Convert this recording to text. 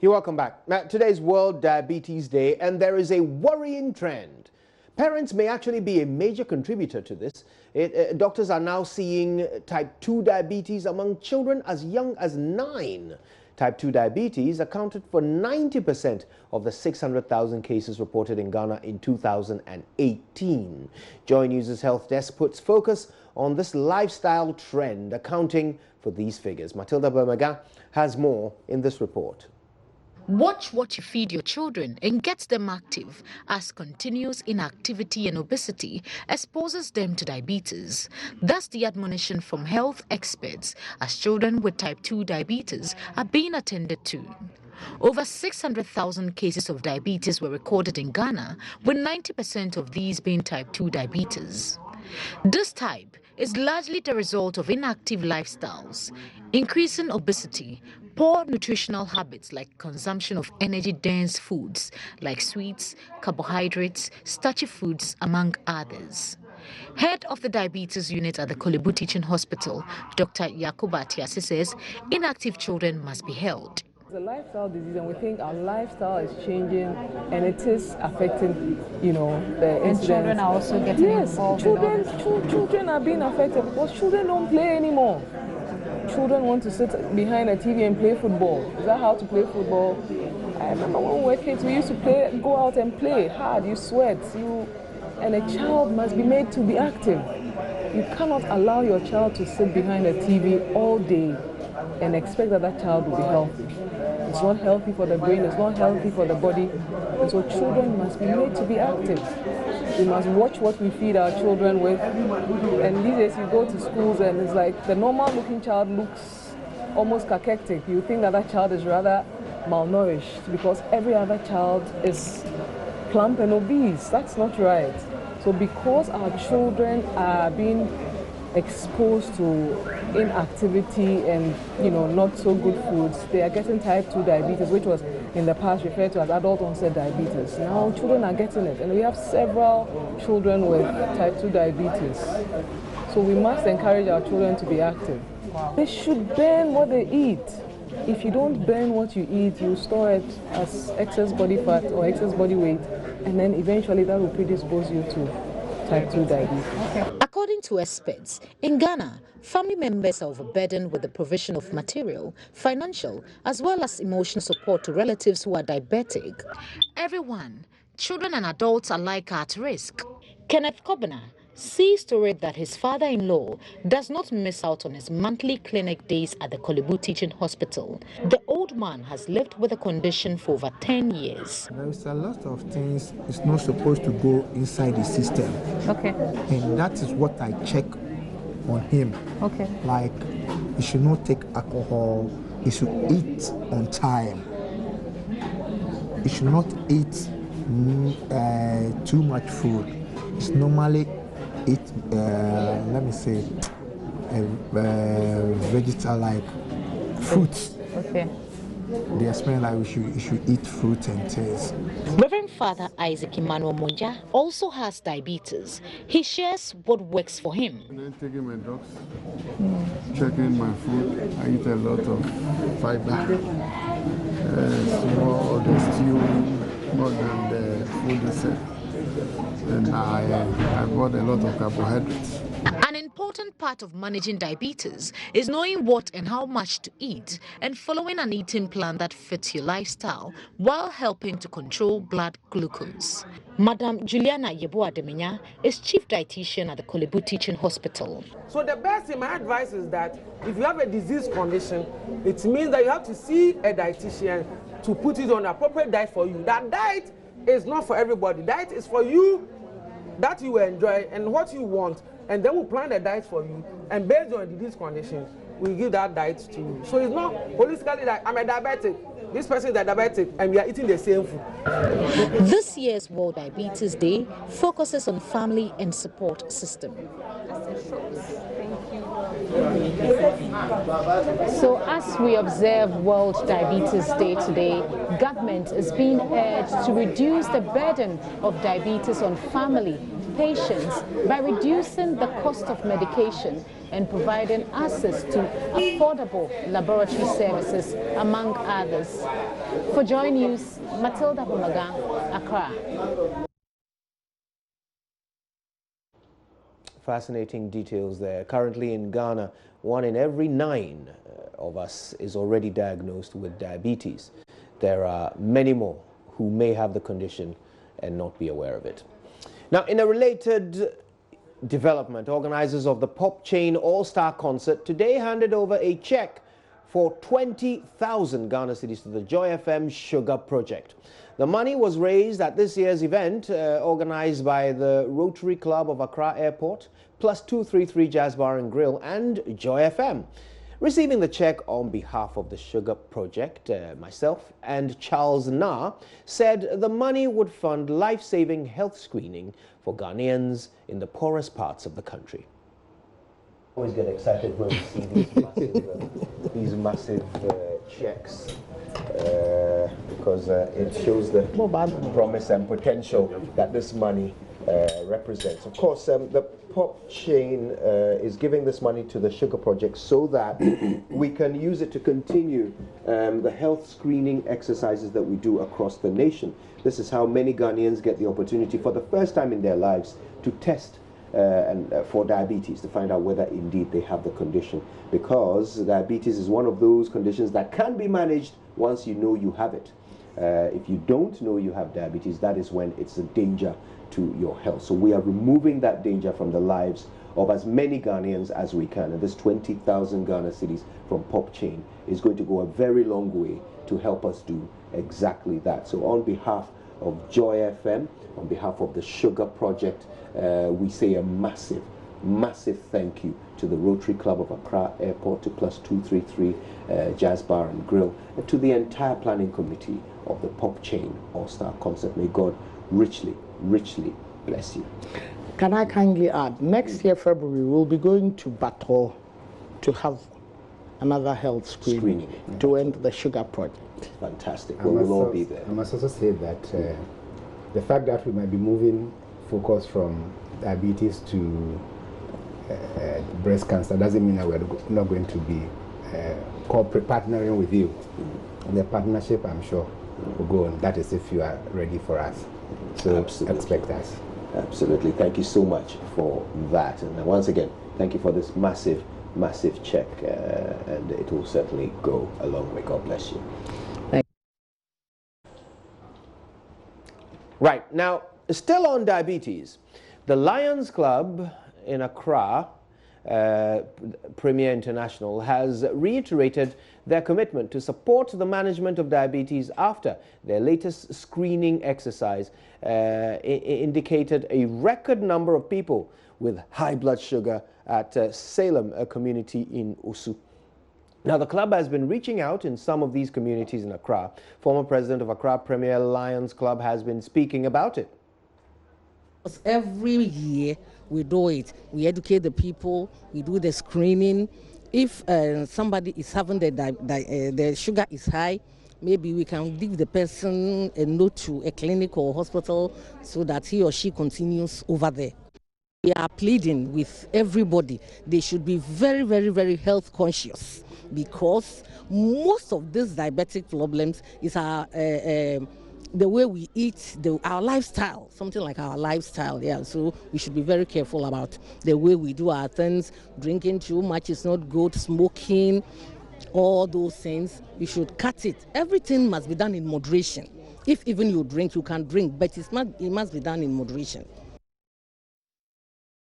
You're welcome back. Now, today's World Diabetes Day, and there is a worrying trend. Parents may actually be a major contributor to this. Doctors are now seeing type 2 diabetes among children as young as 9. Type 2 diabetes accounted for 90% of the 600,000 cases reported in Ghana in 2018. JoyNews' health desk puts focus on this lifestyle trend, accounting for these figures. Matilda Bermaga has more in this report. Watch what you feed your children and get them active, as continuous inactivity and obesity exposes them to diabetes. That's the admonition from health experts as children with type 2 diabetes are being attended to. Over 600,000 cases of diabetes were recorded in Ghana, with 90% of these being type 2 diabetes. This type is largely the result of inactive lifestyles, increasing obesity, poor nutritional habits like consumption of energy-dense foods like sweets, carbohydrates, starchy foods, among others. Head of the diabetes unit at the Kolebu Teaching Hospital, Dr. Yakuba Tiasi says inactive children must be held. It's a lifestyle disease, and we think our lifestyle is changing, and it is affecting, the incidence. And children are also getting involved. Children are being affected because children don't play anymore. Children want to sit behind a TV and play football. Is that how to play football? I remember when we were kids, we used to go out and play hard. You sweat, and a child must be made to be active. You cannot allow your child to sit behind a TV all day and expect that that child will be healthy. It's not healthy for the brain, it's not healthy for the body. And so children must be made to be active. We must watch what we feed our children with. And these days you go to schools and it's like the normal looking child looks almost cachectic. You think that that child is rather malnourished because every other child is plump and obese. That's not right. So because our children are being exposed to inactivity and not so good foods, they are getting type 2 diabetes, which was in the past referred to as adult onset diabetes. Now children are getting it, and we have several children with type 2 diabetes. So we must encourage our children to be active. Wow. They should burn what they eat. If you don't burn what you eat, you store it as excess body fat or excess body weight, and then eventually that will predispose you to type 2 diabetes. Okay. According to experts, in Ghana, family members are overburdened with the provision of material, financial, as well as emotional support to relatives who are diabetic. Everyone, children and adults alike, are at risk. Kenneth Kobana sees to it that his father-in-law does not miss out on his monthly clinic days at the Kolebu Teaching Hospital. The old man has lived with the condition for over 10 years. There's a lot of things it's not supposed to go inside the system. Okay. And that is what I check on him. Okay. Like, he should not take alcohol, he should eat on time. He should not eat too much food. It's normally eat, vegetable like fruits. Okay. They explain like you should eat fruit and things. Reverend Father Isaac Emmanuel Munja also has diabetes. He shares what works for him. I'm taking my drugs, checking my food. I eat a lot of fiber, more of the stew, more than the food itself. And I bought a lot of carbohydrates. An important part of managing diabetes is knowing what and how much to eat and following an eating plan that fits your lifestyle while helping to control blood glucose. Madam Juliana Yeboah Demenya is chief dietitian at the Kolebu Teaching Hospital. So the best thing, my advice is that if you have a disease condition, it means that you have to see a dietitian to put it on an appropriate diet for you. That diet is not for everybody. Diet is for you that you enjoy and what you want, and then we'll plan the diet for you, and based on the disease condition, we give that diet to you. So it's not holistically like I'm a diabetic, this person is a diabetic, and we are eating the same food. This year's World Diabetes Day focuses on family and support system. So as we observe World Diabetes Day today, government is being urged to reduce the burden of diabetes on family patients by reducing the cost of medication and providing access to affordable laboratory services, among others. For JoyNews, Matilda Bumaga, Accra. Fascinating details there. Currently in Ghana, 1 in every 9 of us is already diagnosed with diabetes. There are many more who may have the condition and not be aware of it. Now, in a related development, organizers of the pop chain All-Star concert today handed over a check for 20,000 Ghana cedis to the Joy FM Sugar Project. The money was raised at this year's event organized by the Rotary Club of Accra Airport, plus 233 Jazz Bar and Grill and Joy FM. Receiving the check on behalf of the Sugar Project, myself and Charles Na said the money would fund life-saving health screening for Ghanaians in the poorest parts of the country. I always get excited when we see these massive checks because it shows the promise and potential that this money represents. Of course, the pop chain is giving this money to the Sugar Project so that we can use it to continue the health screening exercises that we do across the nation. This is how many Ghanaians get the opportunity for the first time in their lives to test for diabetes, to find out whether indeed they have the condition, because diabetes is one of those conditions that can be managed once you know you have it. If you don't know you have diabetes, that is when it's a danger to your health. So we are removing that danger from the lives of as many Ghanaians as we can, and this 20,000 Ghana cedis from Pop Chain is going to go a very long way to help us do exactly that. So on behalf of Joy FM, on behalf of the Sugar Project, we say a massive thank you to the Rotary Club of Accra Airport, to plus 233 Jazz Bar and Grill, and to the entire planning committee of the Pop Chain All-Star Concert. May God richly bless you. Can I kindly add, next year February we'll be going to Bato to have another health screening to end the Sugar Project. Fantastic. We will all be there. I must also say that the fact that we might be moving focus from diabetes to breast cancer doesn't mean that we're not going to be corporate partnering with you. And the partnership, I'm sure, will go on. That is if you are ready for us. So expect us. Absolutely. Thank you so much for that. And once again, thank you for this massive check. And it will certainly go a long way. God bless you. Right. Now, still on diabetes, the Lions Club in Accra, Premier International, has reiterated their commitment to support the management of diabetes after their latest screening exercise indicated a record number of people with high blood sugar at Salem, a community in Osu. Now, the club has been reaching out in some of these communities in Accra. Former president of Accra Premier Lions Club has been speaking about it. Every year we do it. We educate the people. We do the screening. If somebody is having the sugar is high, maybe we can give the person a note to a clinic or hospital so that he or she continues over there. We are pleading with everybody. They should be very health conscious, because most of these diabetic problems is the way we eat, our lifestyle, something like our lifestyle. Yeah, so we should be very careful about the way we do our things. Drinking too much is not good. Smoking, all those things, we should cut it. Everything must be done in moderation. If even you drink, you can drink, but it must be done in moderation.